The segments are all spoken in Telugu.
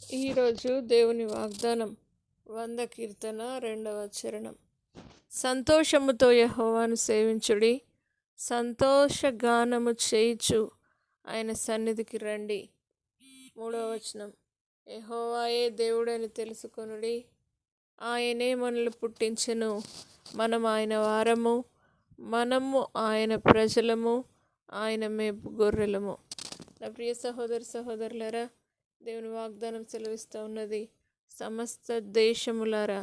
ఈరోజు దేవుని వాగ్దానం 100 కీర్తన 2వ చరణం. సంతోషముతో యెహోవాను సేవించుడి, సంతోషగానము చేయుచు ఆయన సన్నిధికి రండి. 3వ వచనం. యెహోవాయే దేవుడని తెలుసుకొనుడి, ఆయనే మనల్ని పుట్టించెను, మనం ఆయన వారము, మనము ఆయన ప్రజలము, ఆయన మేపు గొర్రెలము. నా ప్రియ సహోదరి సహోదరులారా, దేవుని వాగ్దానం సెలవిస్తూ ఉన్నది, సమస్త దేశములారా,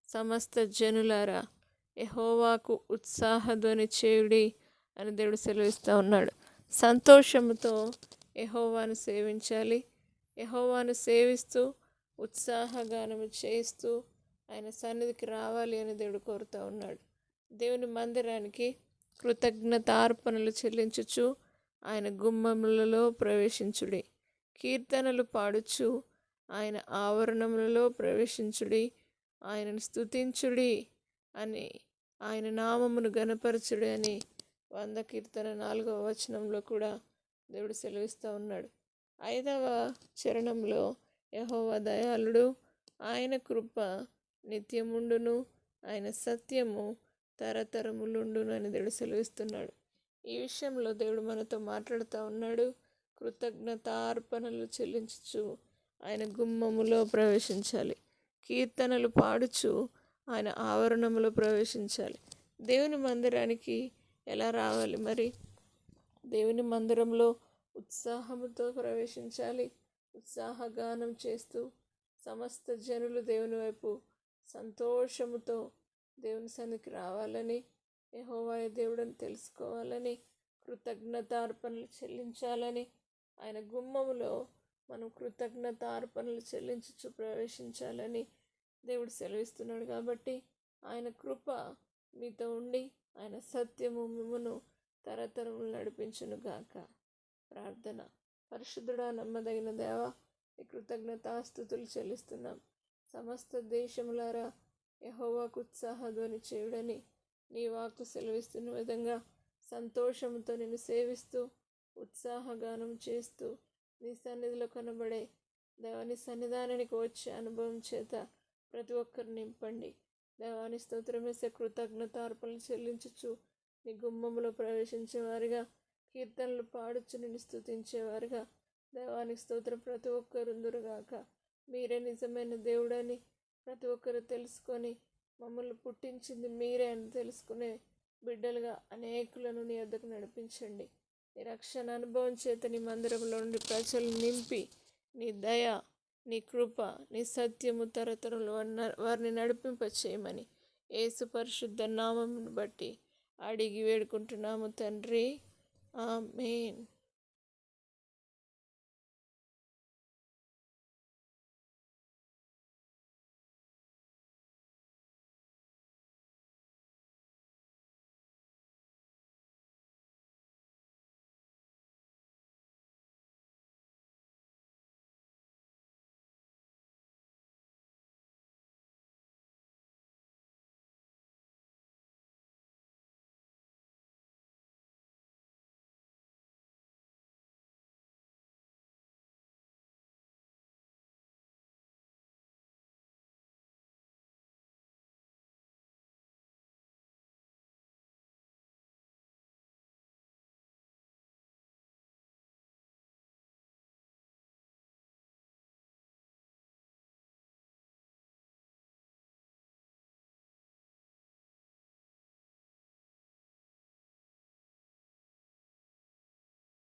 సమస్త జనులారా, యెహోవాకు ఉత్సాహధ్వని చేయుడి అని దేవుడు సెలవిస్తూ ఉన్నాడు. సంతోషముతో యెహోవాను సేవించాలి. యెహోవాను సేవిస్తూ ఉత్సాహగానము చేస్తూ ఆయన సన్నిధికి రావాలి అని దేవుడు కోరుతూ ఉన్నాడు. దేవుని మందిరానికి కృతజ్ఞతార్పణలు చెల్లించుచు ఆయన గుమ్మములలో ప్రవేశించుడి, కీర్తనలు పాడుచు ఆయన ఆవరణములలో ప్రవేశించుడి, ఆయనను స్తుతించుడి అని, ఆయన నామమును గణపరచుడి అని 100 కీర్తన 4వ వచనంలో కూడా దేవుడు సెలవిస్తూ ఉన్నాడు. 5వ చరణంలో యెహోవా దయాళుడు, ఆయన కృప నిత్యముండును, ఆయన సత్యము తరతరములుండును అని దేవుడు సెలవిస్తున్నాడు. ఈ విషయంలో దేవుడు మనతో మాట్లాడుతూ ఉన్నాడు. కృతజ్ఞతార్పణలు చెల్లించుచు ఆయన గుమ్మములో ప్రవేశించాలి, కీర్తనలు పాడుచు ఆయన ఆవరణములో ప్రవేశించాలి. దేవుని మందిరానికి ఎలా రావాలి మరి? దేవుని మందిరంలో ఉత్సాహముతో ప్రవేశించాలి. ఉత్సాహగానం చేస్తూ సమస్త జనులు దేవుని వైపు సంతోషముతో దేవుని సన్నిధికి రావాలని, యెహోవాయే దేవుడని తెలుసుకోవాలని, కృతజ్ఞతార్పణలు చెల్లించాలని, ఆయన గుమ్మములో మనం కృతజ్ఞతార్పణలు చెల్లించుచు ప్రవేశించాలని దేవుడు సెలవిస్తున్నాడు. కాబట్టి ఆయన కృప మీతో ఉండి ఆయన సత్యము మిమ్మును తరతరములు నడిపించును గాక. ప్రార్థన. పరిశుద్ధుడా, నమ్మదగిన దేవా, ఈ కృతజ్ఞతాస్తుతులు చెల్లిస్తున్నాం. సమస్త దేశములారా, యెహోవాకు ఉత్సాహధ్వని చేయుడని నీ వాక్కు సెలవిస్తున్న విధంగా సంతోషంతో నిన్ను సేవిస్తూ ఉత్సాహగానం చేస్తూ నీ సన్నిధిలో కనబడే దేవాని సన్నిధానానికి వచ్చే అనుభవం చేత ప్రతి ఒక్కరు నింపండి. దేవాని స్తోత్రమేసే కృతజ్ఞతార్పణలు చెల్లించుచు నీ గుమ్మములో ప్రవేశించేవారుగా, కీర్తనలు పాడుచు నిన్ను స్తుతించేవారుగా దేవానికి స్తోత్రం ప్రతి ఒక్కరు ఉందురుగాక. మీరే నిజమైన దేవుడని ప్రతి ఒక్కరు తెలుసుకొని మమ్మల్ని పుట్టించింది మీరే అని తెలుసుకునే బిడ్డలుగా అనేకులను నీ వద్దకు నడిపించండి. నీ రక్షణ అనుభవం చేత నీ మందిరంలో నుండి ప్రజలు నింపి నీ దయ, నీ కృప, నీ సత్యము తరతరంలో వారిని నడిపింప చేయమని యేసు పరిశుద్ధ నామమును బట్టి అడిగి వేడుకుంటున్నాము తండ్రి. ఆమేన్.